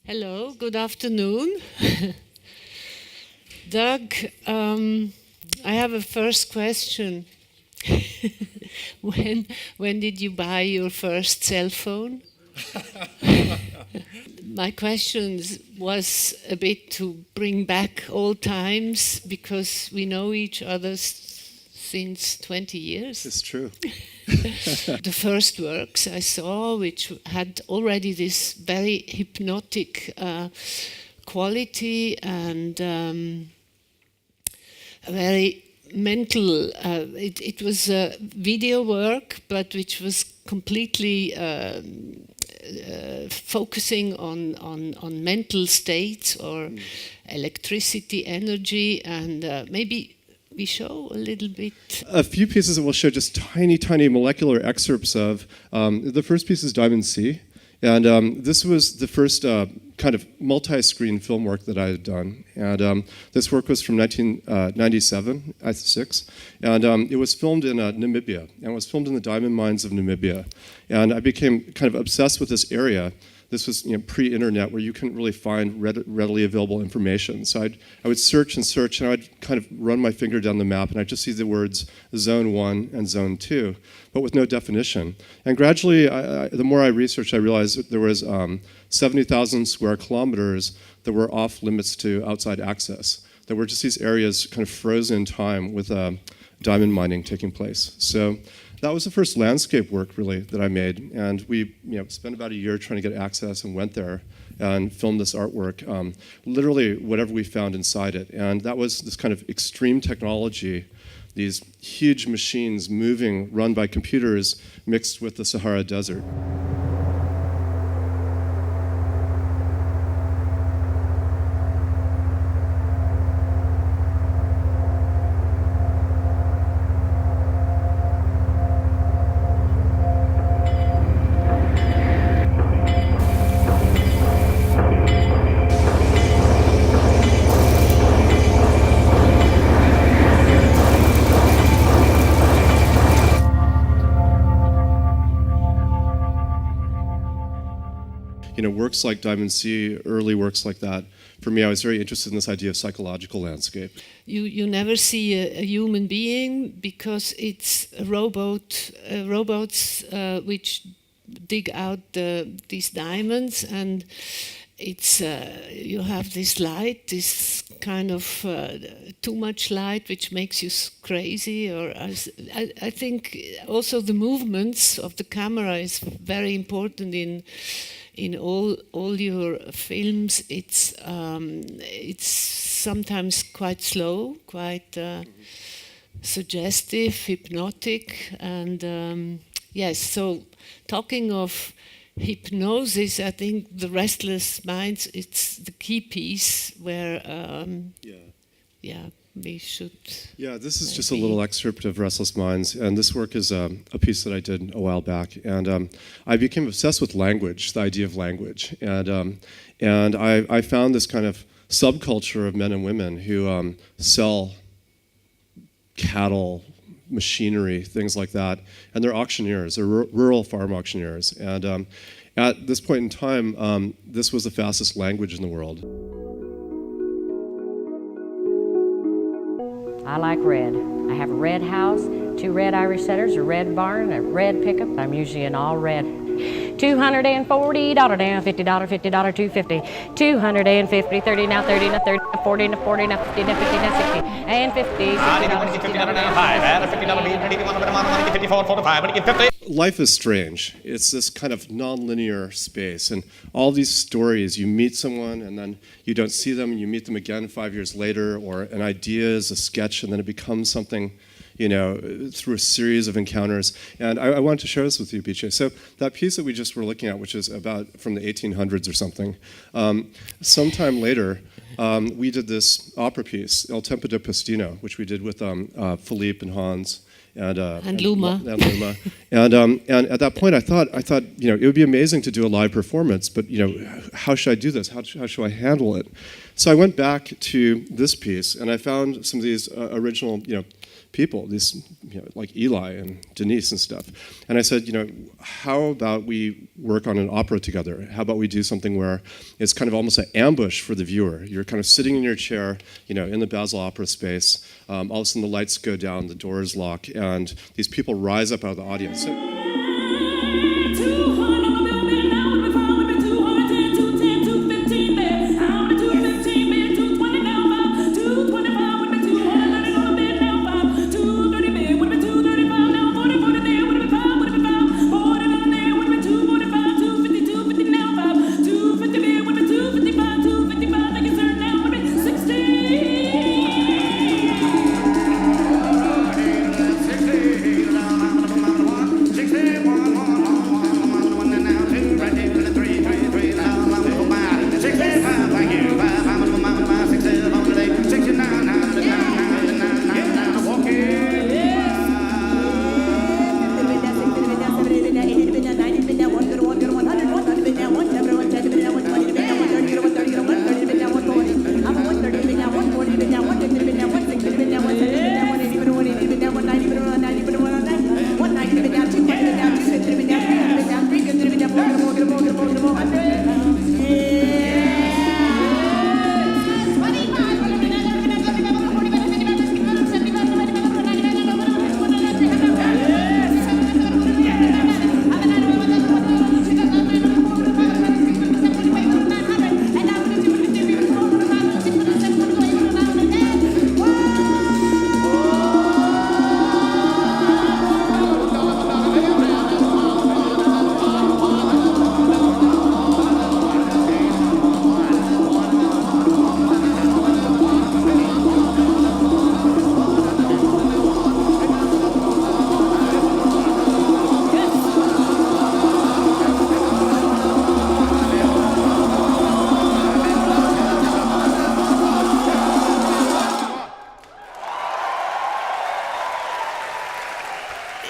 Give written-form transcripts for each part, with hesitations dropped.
Hello, good afternoon. Doug, I have a first question. When did you buy your first cell phone? My question was a bit to bring back old times, because we know each other since 20 years. It's true. The first works I saw, which had already this very hypnotic quality and a very mental, it was video work, but which was completely focusing on mental states or electricity, energy, and maybe we show a little bit. A few pieces that we'll show just tiny molecular excerpts of. The first piece is Diamond C. And this was the first kind of multi-screen film work that I had done. And this work was from 1997, I think, and it was filmed in Namibia. And it was filmed in the diamond mines of Namibia. And I became kind of obsessed with this area. This was pre-internet, where you couldn't really find readily available information. So I would search, and I'd kind of run my finger down the map, and I'd just see the words Zone 1 and Zone 2, but with no definition. And gradually, the more I researched, I realized that there was 70,000 square kilometers that were off limits to outside access. There were just these areas kind of frozen in time with diamond mining taking place. So that was the first landscape work, really, that I made. And we spent about a year trying to get access and went there and filmed this artwork, literally whatever we found inside it. And that was this kind of extreme technology, these huge machines moving, run by computers, mixed with the Sahara Desert. Works like Diamond C, early works like that. For me, I was very interested in this idea of psychological landscape. You never see a human being, because it's robots which dig out these diamonds, and it's you have this light, this kind of too much light, which makes you crazy. Or I think also the movements of the camera is very important in all your films. It's sometimes quite slow, quite suggestive, hypnotic, and yes. So talking of hypnosis, I think The Restless Minds, it's the key piece where we should. Yeah, this is just a little excerpt of Restless Minds, and this work is a piece that I did a while back. And I became obsessed with language, the idea of language, and I found this kind of subculture of men and women who sell cattle, machinery, things like that, and they're auctioneers, they're rural farm auctioneers. And at this point in time, this was the fastest language in the world. I like red. I have a red house, 2 red Irish setters, a red barn, a red pickup. I'm usually in all red. $240 down, $50, $50, $250, $250, 30 now, 30 now, 30 now, 40 now, 40 now, 50 now, 50 now, 60 and 50. Life is strange. It's this kind of non-linear space, and all these stories, you meet someone and then you don't see them, and you meet them again 5 years later, or an idea is a sketch and then it becomes something, through a series of encounters. And I wanted to share this with you, Bice. So that piece that we just were looking at, which is about from the 1800s or something, sometime later, we did this opera piece, El Tempo de Pastino, which we did with Philippe and Hans. And Luma. And at that point, I thought, it would be amazing to do a live performance, but how should I do this? How should I handle it? So I went back to this piece, and I found some of these original, people, these like Eli and Denise and stuff. And I said, how about we work on an opera together? How about we do something where it's kind of almost an ambush for the viewer? You're kind of sitting in your chair, in the Basel Opera space. All of a sudden the lights go down, the doors lock, and these people rise up out of the audience.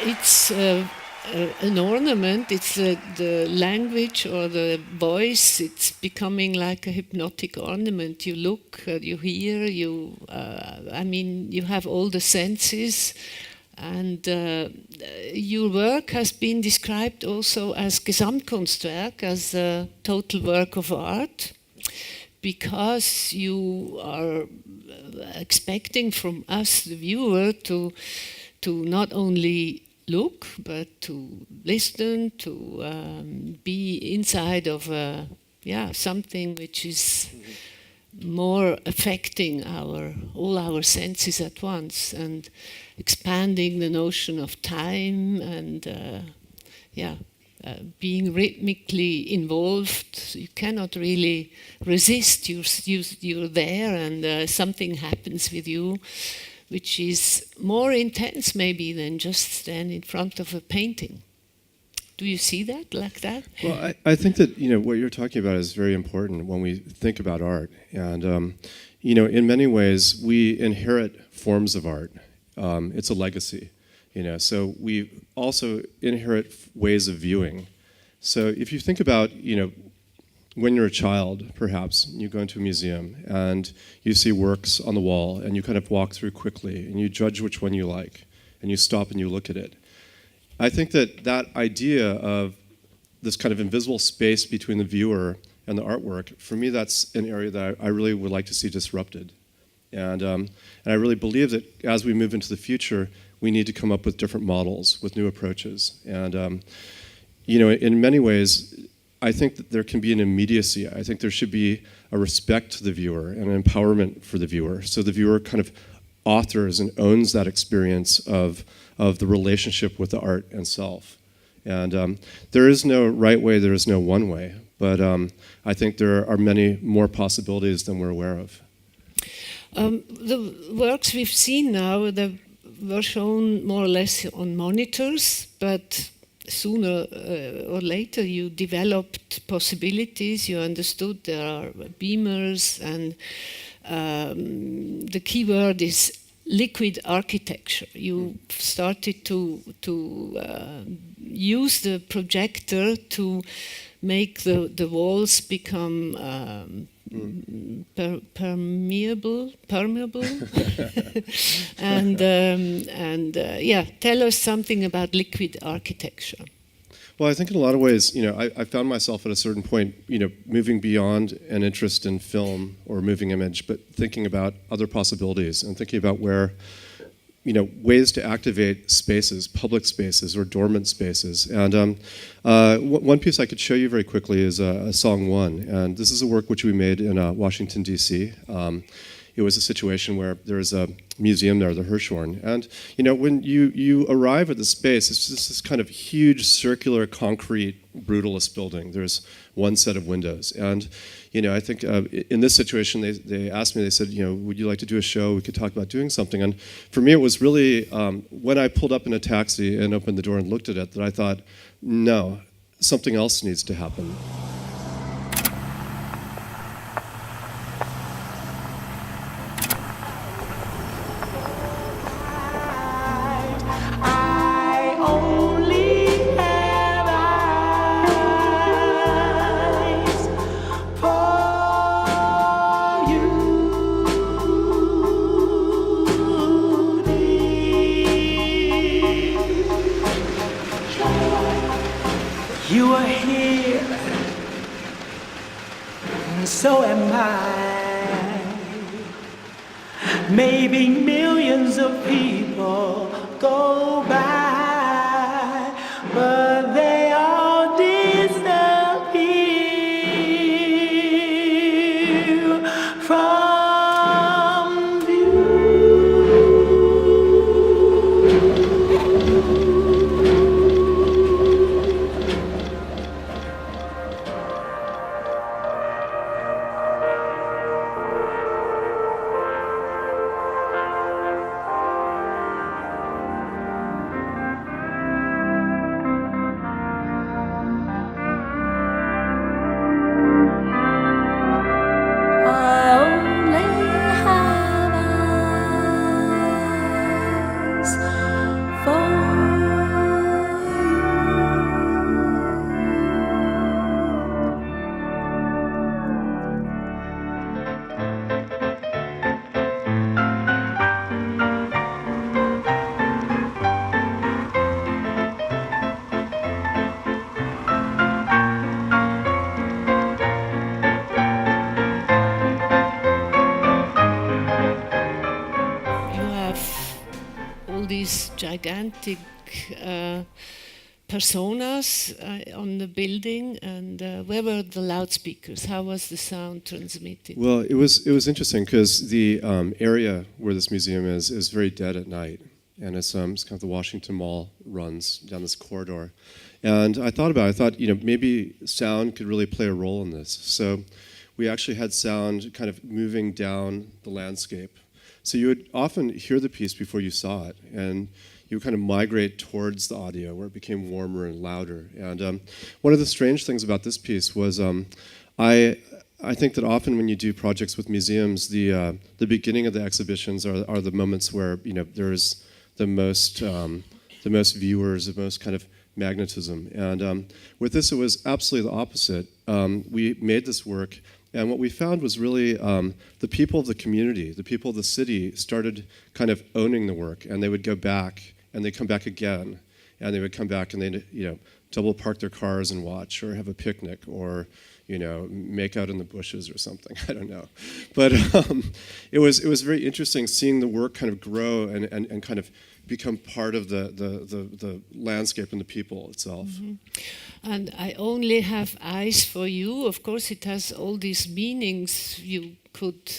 It's an ornament, it's the language or the voice, it's becoming like a hypnotic ornament. You look, you hear, you have all the senses, and your work has been described also as Gesamtkunstwerk, as a total work of art, because you are expecting from us, the viewer, to not only look, but to listen, to be inside of something which is more affecting all our senses at once, and expanding the notion of time, and being rhythmically involved. You cannot really resist. You're there, and something happens with you, which is more intense maybe than just stand in front of a painting. Do you see that like that? Well, I think that what you're talking about is very important when we think about art. And in many ways, we inherit forms of art. It's a legacy. So we also inherit ways of viewing. So if you think about when you're a child, perhaps, you go into a museum and you see works on the wall and you kind of walk through quickly and you judge which one you like and you stop and you look at it. I think that idea of this kind of invisible space between the viewer and the artwork, for me, that's an area that I really would like to see disrupted. And I really believe that as we move into the future, we need to come up with different models, with new approaches. And in many ways, I think that there can be an immediacy. I think there should be a respect to the viewer and an empowerment for the viewer. So the viewer kind of authors and owns that experience of the relationship with the art and self. And there is no right way, there is no one way. But I think there are many more possibilities than we're aware of. The works we've seen now, they were shown more or less on monitors, but sooner or later you developed possibilities, you understood there are beamers, and the key word is liquid architecture. You started to use the projector to make the walls become permeable, and yeah, tell us something about liquid architecture. Well, I think in a lot of ways, I found myself at a certain point, moving beyond an interest in film or moving image, but thinking about other possibilities and thinking about where, ways to activate spaces, public spaces or dormant spaces. And one piece I could show you very quickly is Song 1. And this is a work which we made in Washington, D.C. It was a situation where there's a museum there, the Hirshhorn. And, when you arrive at the space, it's just this kind of huge circular concrete brutalist building. There's one set of windows. And, I think in this situation, they asked me, they said, would you like to do a show? We could talk about doing something. And for me, it was really, when I pulled up in a taxi and opened the door and looked at it, that I thought, no, something else needs to happen. You are here, and so am I. Maybe millions of people go by, but they all disappear from view. These gigantic personas on the building, and where were the loudspeakers? How was the sound transmitted? Well, it was interesting because the area where this museum is very dead at night, and it's kind of the Washington Mall runs down this corridor, and I thought maybe sound could really play a role in this. So we actually had sound kind of moving down the landscape. So you would often hear the piece before you saw it, and you would kind of migrate towards the audio where it became warmer and louder. And one of the strange things about this piece was I think that often when you do projects with museums, the beginning of the exhibitions are the moments where there's the most viewers, the most kind of magnetism. And with this, it was absolutely the opposite. We made this work. And what we found was really the people of the community, the people of the city started kind of owning the work, and they would go back, and they'd come back again, and they would come back and they'd double park their cars and watch, or have a picnic, or make out in the bushes or something. I don't know, but it was very interesting seeing the work kind of grow and kind of become part of the landscape and the people itself. Mm-hmm. And I only have eyes for you. Of course, it has all these meanings you could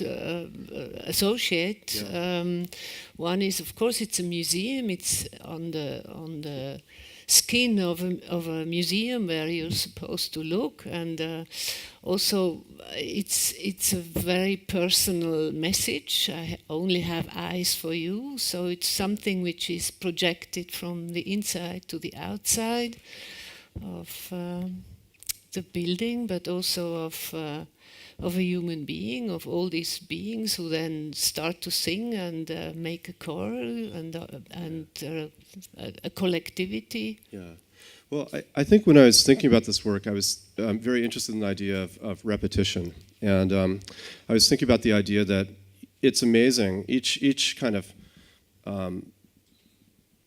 associate. Yeah. One is, of course, it's a museum. It's on the skin of a museum where you're supposed to look, and also it's a very personal message. I only have eyes for you, so it's something which is projected from the inside to the outside of the building, but also of a human being, of all these beings who then start to sing and make a choral and a collectivity. Yeah. Well, I think when I was thinking about this work, I was very interested in the idea of repetition. And I was thinking about the idea that it's amazing. Each kind of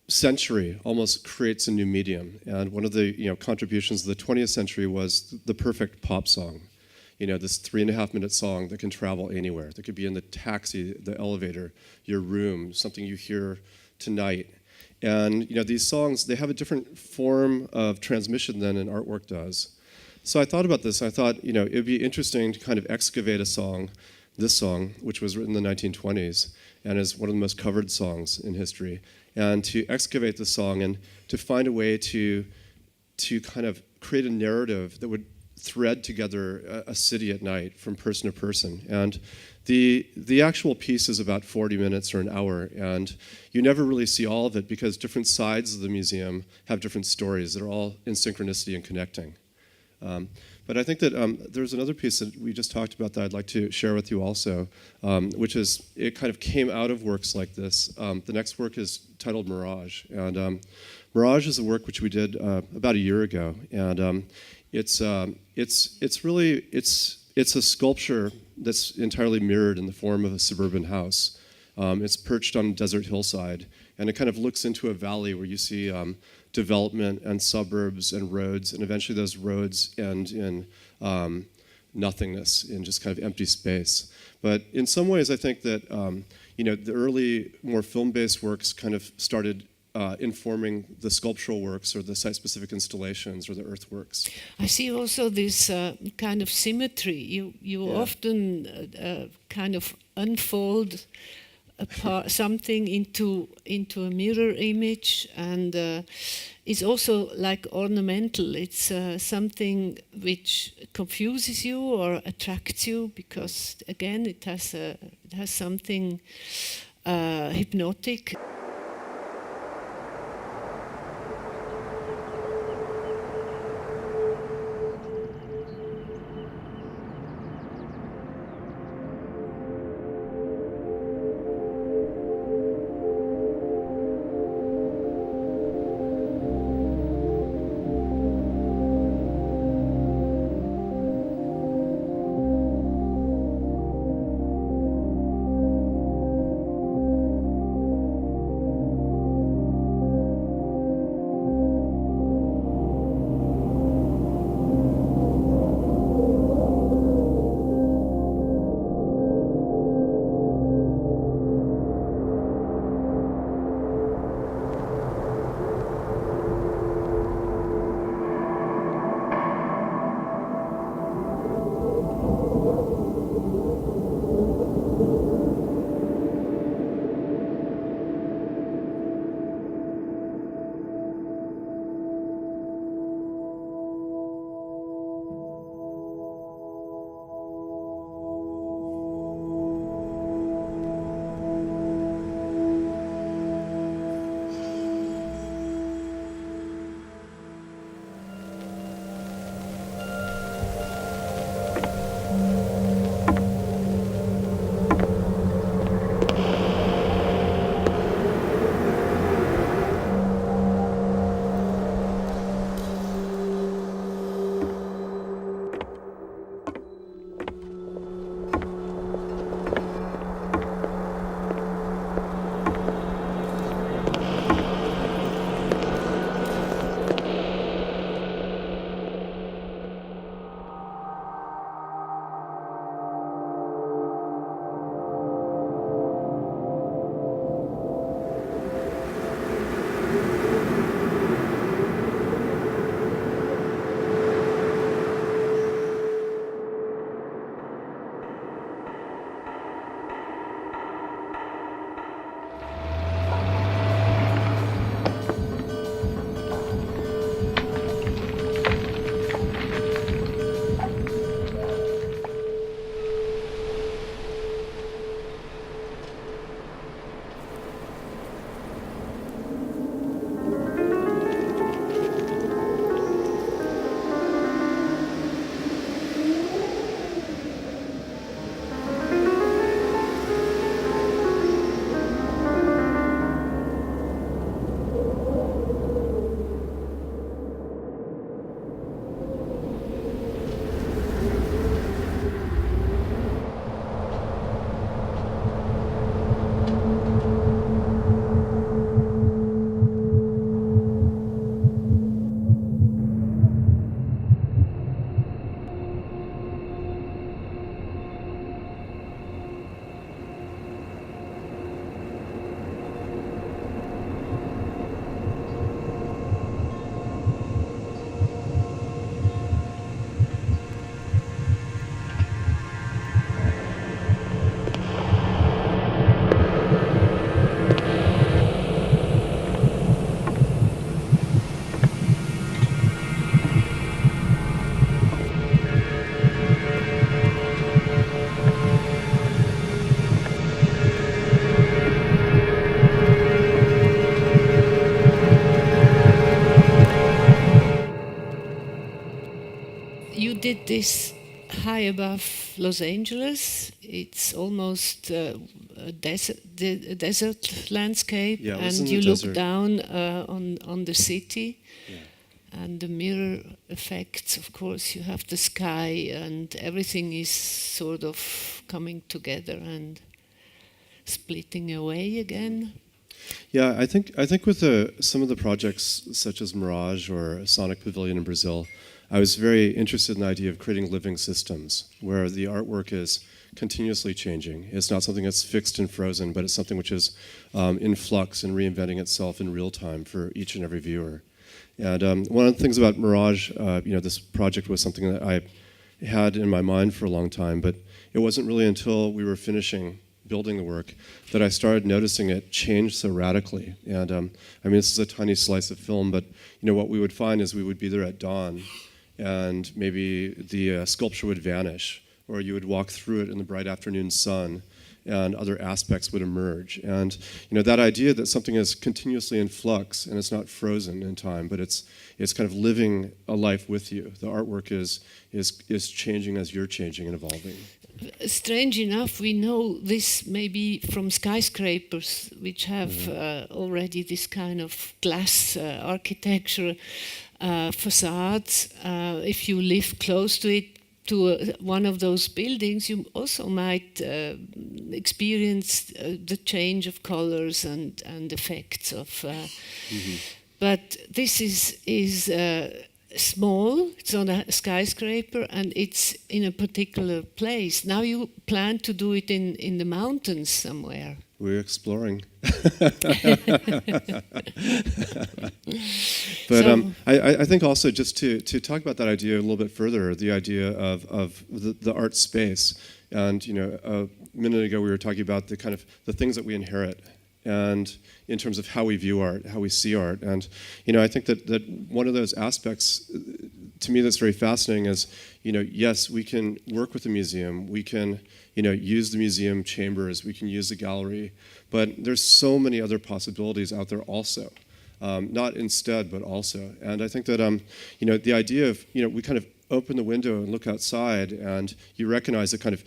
century almost creates a new medium. And one of the contributions of the 20th century was the perfect pop song. This 3.5-minute song that can travel anywhere. That could be in the taxi, the elevator, your room, something you hear tonight. And these songs, they have a different form of transmission than an artwork does. So I thought about this. I thought, it'd be interesting to kind of excavate a song, this song, which was written in the 1920s and is one of the most covered songs in history, and to excavate the song and to find a way to kind of create a narrative that would thread together a city at night from person to person. And the actual piece is about 40 minutes or an hour, and you never really see all of it because different sides of the museum have different stories that are all in synchronicity and connecting. But I think that there's another piece that we just talked about that I'd like to share with you also, which is it kind of came out of works like this. The next work is titled Mirage, and Mirage is a work which we did about a year ago, and it's a sculpture that's entirely mirrored in the form of a suburban house. It's perched on a desert hillside, and it kind of looks into a valley where you see development and suburbs and roads, and eventually those roads end in nothingness, in just kind of empty space. But in some ways, I think that the early, more film-based works kind of started informing the sculptural works or the site-specific installations or the earthworks. I see also this kind of symmetry. You often kind of unfold something into a mirror image, and it's also like ornamental. It's something which confuses you or attracts you because, again, it has something hypnotic. did this high above Los Angeles. It's almost a desert landscape, Yeah, it was in and the you look desert. down on the city. Yeah. And the mirror effects, of course, you have the sky, and everything is sort of coming together and splitting away again. Yeah, I think with some of the projects such as Mirage or Sonic Pavilion in Brazil, I was very interested in the idea of creating living systems where the artwork is continuously changing. It's not something that's fixed and frozen, but it's something which is in flux and reinventing itself in real time for each and every viewer. And one of the things about Mirage, this project was something that I had in my mind for a long time, but it wasn't really until we were finishing building the work that I started noticing it change so radically. And this is a tiny slice of film, but what we would find is we would be there at dawn, and maybe the sculpture would vanish, or you would walk through it in the bright afternoon sun, and other aspects would emerge. And that idea that something is continuously in flux and it's not frozen in time, but it's kind of living a life with you. The artwork is changing as you're changing and evolving. Strange enough, we know this maybe from skyscrapers, which have already this kind of glass architecture facades. If you live close to it, to one of those buildings, you also might experience the change of colors and effects of. But this is small. It's on a skyscraper, and it's in a particular place. Now you plan to do it in the mountains somewhere. We're exploring. But I think also just to talk about that idea a little bit further, the idea of the art space. And a minute ago we were talking about the kind of the things that we inherit, and in terms of how we view art, how we see art. And I think that one of those aspects to me that's very fascinating is, yes, we can work with the museum, we can use the museum chambers, we can use the gallery, but there's so many other possibilities out there also. Not instead, but also. And I think that the idea of we kind of open the window and look outside, and you recognize that kind of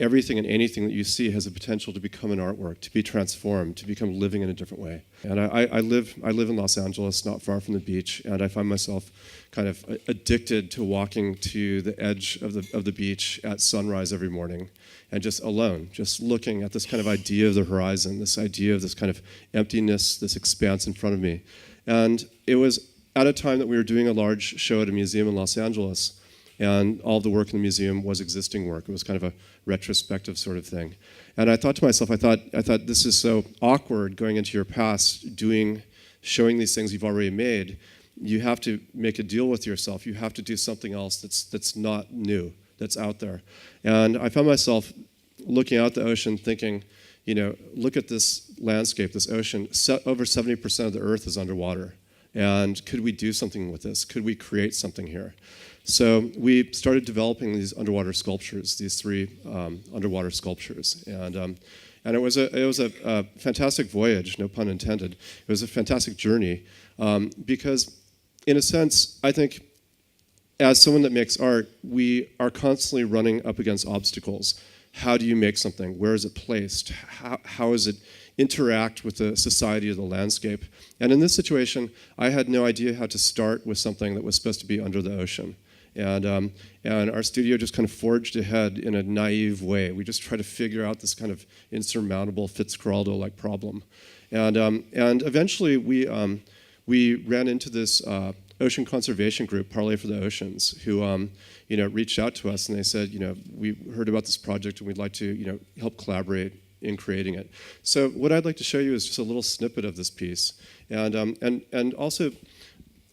everything and anything that you see has a potential to become an artwork, to be transformed, to become living in a different way. And I live in Los Angeles, not far from the beach, and I find myself kind of addicted to walking to the edge of the beach at sunrise every morning, and just alone, just looking at this kind of idea of the horizon, this idea of this kind of emptiness, this expanse in front of me. And it was at a time that we were doing a large show at a museum in Los Angeles, and all of the work in the museum was existing work. It was kind of a retrospective sort of thing. And I thought to myself, I thought this is so awkward going into your past, showing these things you've already made. You have to make a deal with yourself. You have to do something else that's not new, that's out there. And I found myself looking out the ocean thinking, look at this landscape, this ocean. Over 70% of the earth is underwater. And could we do something with this? Could we create something here? So we started developing these underwater sculptures, these 3 underwater sculptures, and it was a fantastic voyage, no pun intended. It was a fantastic journey because, in a sense, I think, as someone that makes art, we are constantly running up against obstacles. How do you make something? Where is it placed? How does it interact with the society or the landscape? And in this situation, I had no idea how to start with something that was supposed to be under the ocean. And our studio just kind of forged ahead in a naive way. We just tried to figure out this kind of insurmountable Fitzcarraldo-like problem. And eventually we ran into this ocean conservation group, Parley for the Oceans, who reached out to us, and they said, we heard about this project and we'd like to help collaborate in creating it. So what I'd like to show you is just a little snippet of this piece. And also,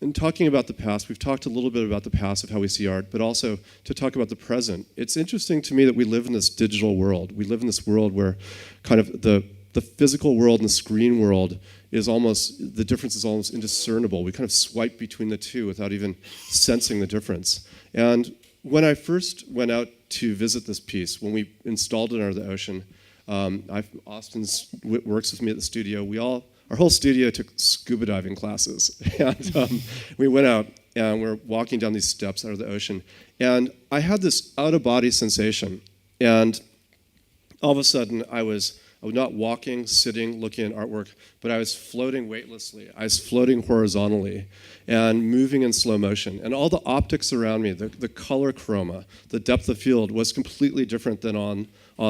in talking about the past, we've talked a little bit about the past of how we see art, but also to talk about the present. It's interesting to me that we live in this digital world. We live in this world where kind of the physical world and the screen world is almost, the difference is almost indiscernible. We kind of swipe between the two without even sensing the difference. And when I first went out to visit this piece, when we installed it under the ocean, Austin works with me at the studio. Our whole studio took scuba diving classes, and we went out and we're walking down these steps out of the ocean. And I had this out-of-body sensation. And all of a sudden, I was not walking, sitting, looking at artwork, but I was floating weightlessly. I was floating horizontally and moving in slow motion. And all the optics around me, the color chroma, the depth of field was completely different than on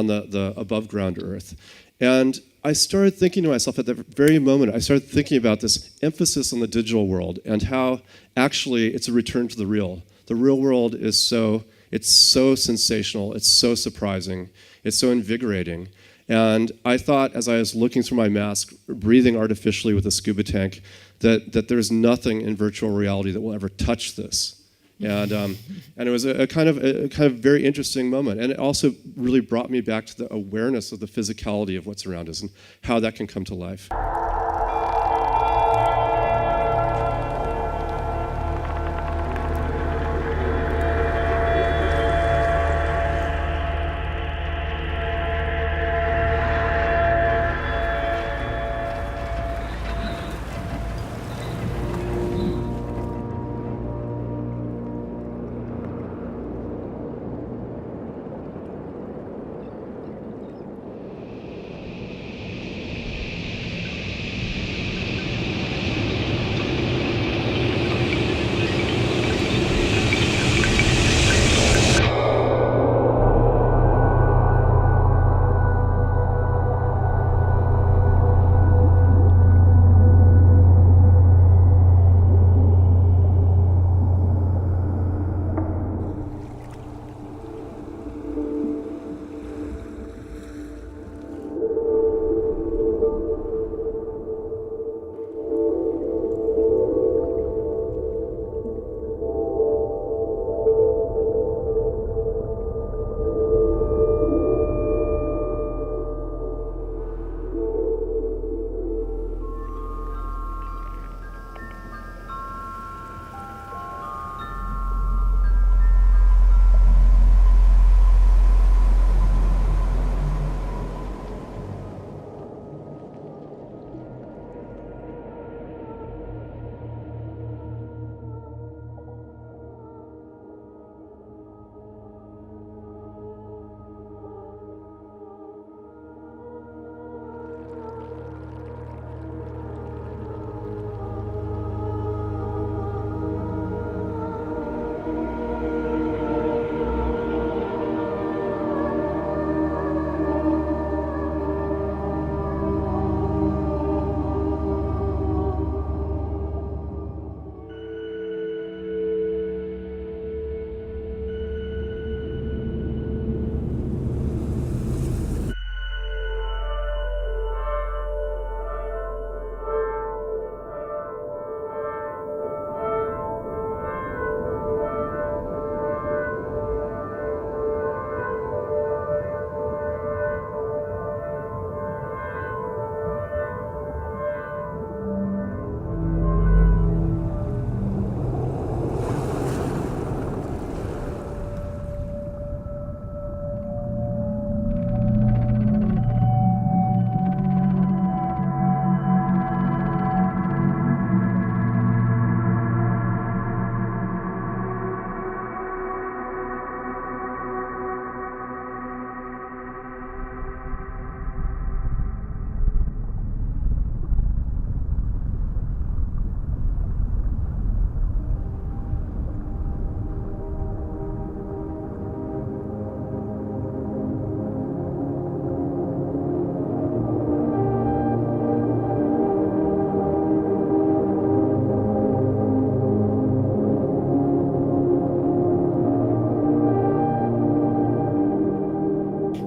the above ground Earth. And I started thinking to myself at that very moment, I started thinking about this emphasis on the digital world and how actually it's a return to the real. The real world is so sensational, it's so surprising, it's so invigorating. And I thought, as I was looking through my mask, breathing artificially with a scuba tank, that there's nothing in virtual reality that will ever touch this. And it was a kind of very interesting moment. And it also really brought me back to the awareness of the physicality of what's around us and how that can come to life.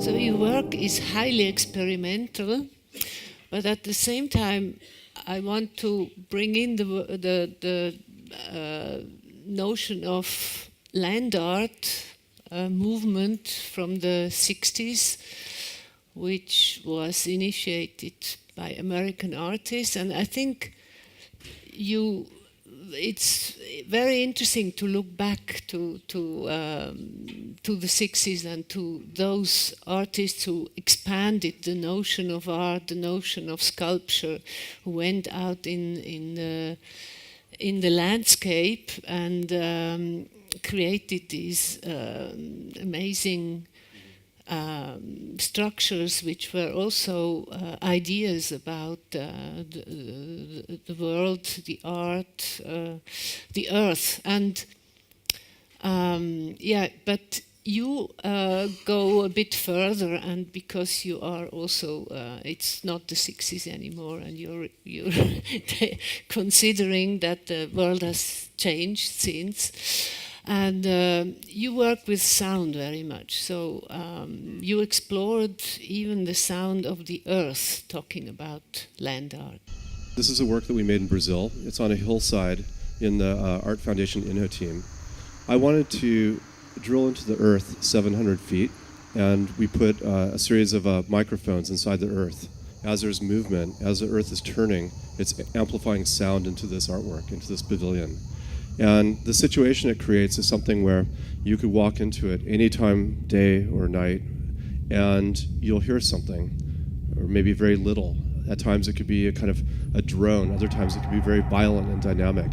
So your work is highly experimental, but at the same time, I want to bring in the notion of land art movement from the 60s, which was initiated by American artists, and I think it's very interesting to look back to the 60s and to those artists who expanded the notion of art, the notion of sculpture, who went out in in the landscape and created these amazing structures, which were also ideas about the world, the art, the earth, and but you go a bit further, and because you are also, it's not the 60s anymore, and you're considering that the world has changed since. And you work with sound very much. So you explored even the sound of the earth, talking about land art. This is a work that we made in Brazil. It's on a hillside in the Art Foundation Inho team. I wanted to drill into the earth 700 feet, and we put a series of microphones inside the earth. As there's movement, as the earth is turning, it's amplifying sound into this artwork, into this pavilion. And the situation it creates is something where you could walk into it anytime, day or night, and you'll hear something, or maybe very little. At times it could be a kind of a drone, other times it could be very violent and dynamic.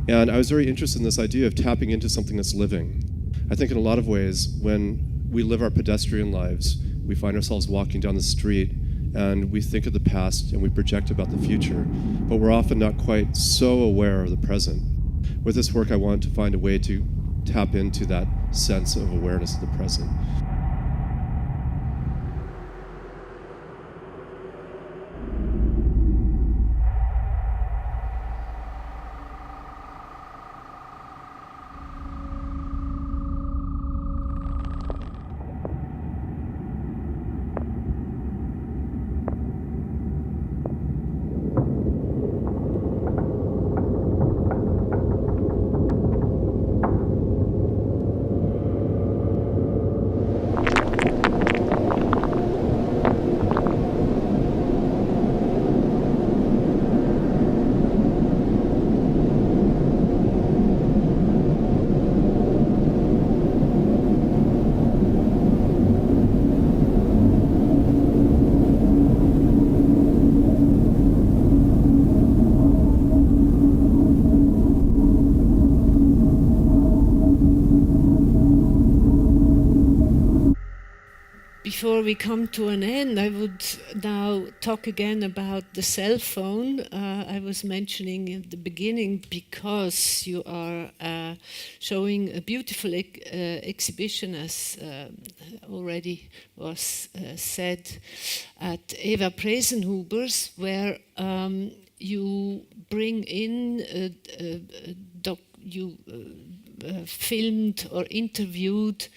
And I was very interested in this idea of tapping into something that's living. I think in a lot of ways, when we live our pedestrian lives, we find ourselves walking down the street and we think of the past and we project about the future, but we're often not quite so aware of the present. With this work, I wanted to find a way to tap into that sense of awareness of the present. Before we come to an end, I would now talk again about the cell phone. I was mentioning at the beginning because you are showing a beautiful exhibition, as already was said, at Eva Presenhuber's, where you bring in, you filmed or interviewed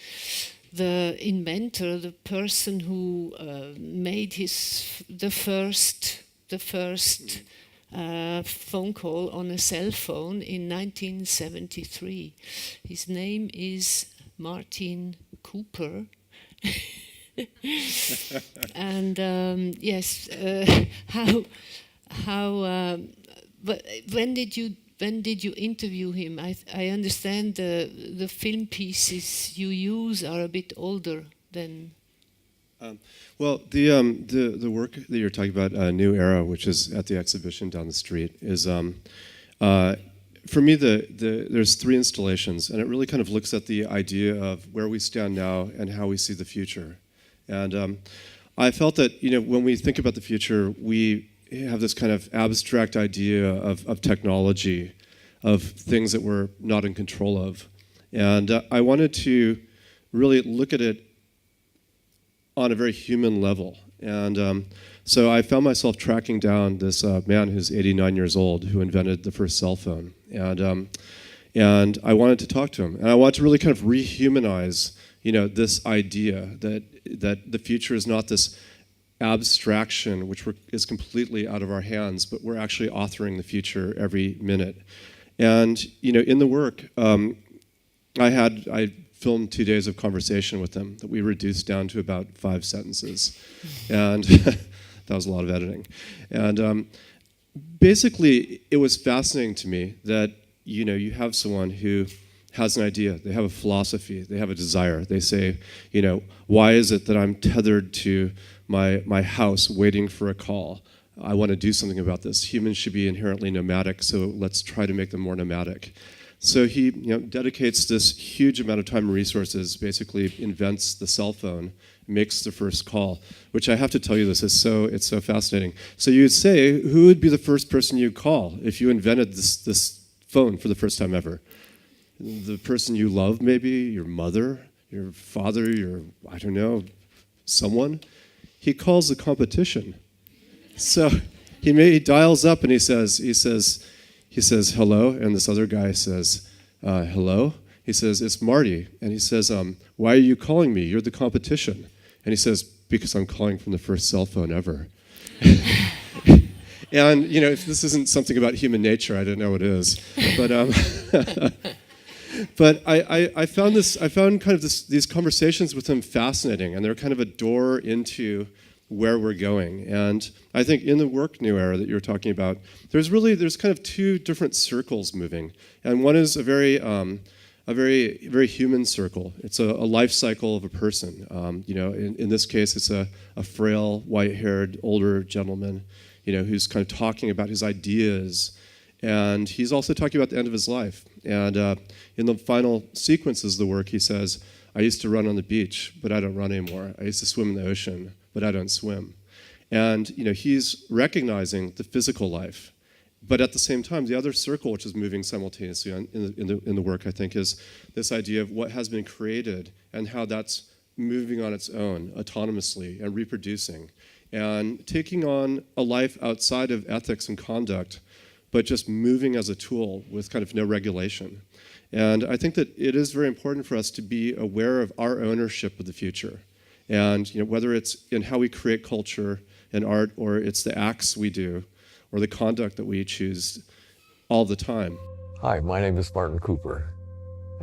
the inventor, the person who made the first phone call on a cell phone in 1973. His name is Martin Cooper. And yes, but when did you interview him? I understand the film pieces you use are a bit older than. Well, the work that you're talking about, New Era, which is at the exhibition down the street, is for me there's 3 installations, and it really kind of looks at the idea of where we stand now and how we see the future. And I felt that when we think about the future, we have this kind of abstract idea of technology, of things that we're not in control of. And I wanted to really look at it on a very human level. And so I found myself tracking down this man who's 89 years old who invented the first cell phone. And I wanted to talk to him. And I wanted to really kind of rehumanize this idea that the future is not this abstraction which is completely out of our hands, but we're actually authoring the future every minute. And in the work, I filmed 2 days of conversation with him that we reduced down to about 5 sentences, and that was a lot of editing. And basically, it was fascinating to me that you have someone who has an idea, they have a philosophy, they have a desire. They say, why is it that I'm tethered to my house waiting for a call? I want to do something about this. Humans should be inherently nomadic, so let's try to make them more nomadic. So he dedicates this huge amount of time and resources, basically invents the cell phone, makes the first call, which I have to tell you, it's so fascinating. So you would say, who would be the first person you'd call if you invented this phone for the first time ever? The person you love, maybe, your mother, your father, I don't know, someone? He calls the competition. So he dials up and he says, hello, and this other guy says, hello? He says, it's Marty. And he says, why are you calling me? You're the competition. And he says, because I'm calling from the first cell phone ever. And, if this isn't something about human nature, I don't know what it is. But I found kind of these conversations with him fascinating, and they're kind of a door into where we're going. And I think in the work new era that you're talking about, there's kind of two different circles moving. And one is a very very human circle. It's a life cycle of a person. In this case, it's a frail, white-haired, older gentleman, who's kind of talking about his ideas. And he's also talking about the end of his life. And in the final sequences of the work, he says, I used to run on the beach, but I don't run anymore. I used to swim in the ocean, but I don't swim. And he's recognizing the physical life. But at the same time, the other circle, which is moving simultaneously in the work, I think, is this idea of what has been created and how that's moving on its own, autonomously, and reproducing, and taking on a life outside of ethics and conduct, but just moving as a tool with kind of no regulation. And I think that it is very important for us to be aware of our ownership of the future. And whether it's in how we create culture and art, or it's the acts we do, or the conduct that we choose all the time. Hi, my name is Martin Cooper.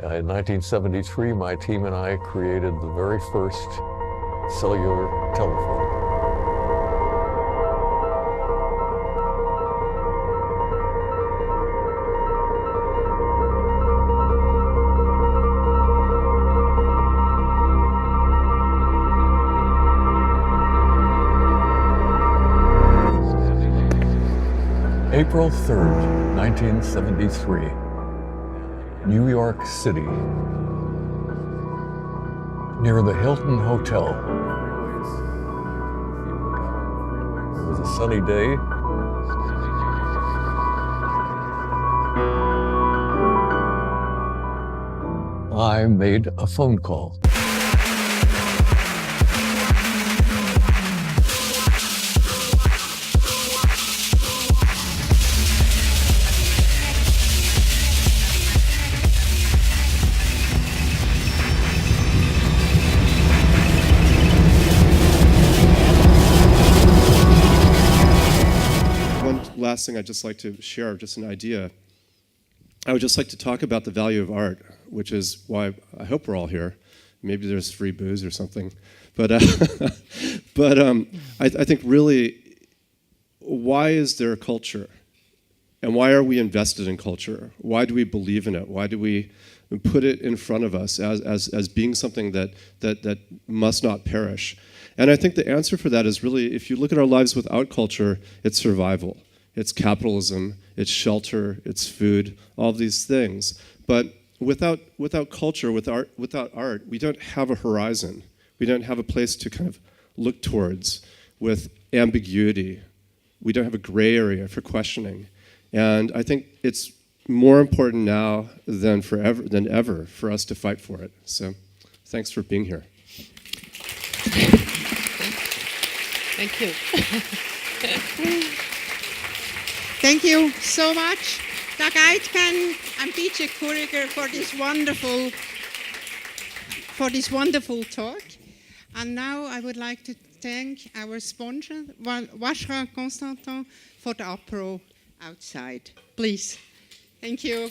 In 1973, my team and I created the very first cellular telephone. April 3rd, 1973, New York City, near the Hilton Hotel. It was a sunny day. I made a phone call. Last thing I'd just like to share, just an idea. I would just like to talk about the value of art, which is why I hope we're all here. Maybe there's free booze or something. But I think really, why is there a culture? And why are we invested in culture? Why do we believe in it? Why do we put it in front of us as being something that must not perish? And I think the answer for that is really, if you look at our lives without culture, it's survival. It's capitalism, it's shelter, it's food, all of these things. But without culture, without art, we don't have a horizon. We don't have a place to kind of look towards with ambiguity. We don't have a gray area for questioning. And I think it's more important now than ever for us to fight for it. So thanks for being here. Thank you. Thank you so much, Doug Aitken and Bice Curiger, for this wonderful talk. And now I would like to thank our sponsor, Vacherin Constantin, for the apéro outside. Please. Thank you.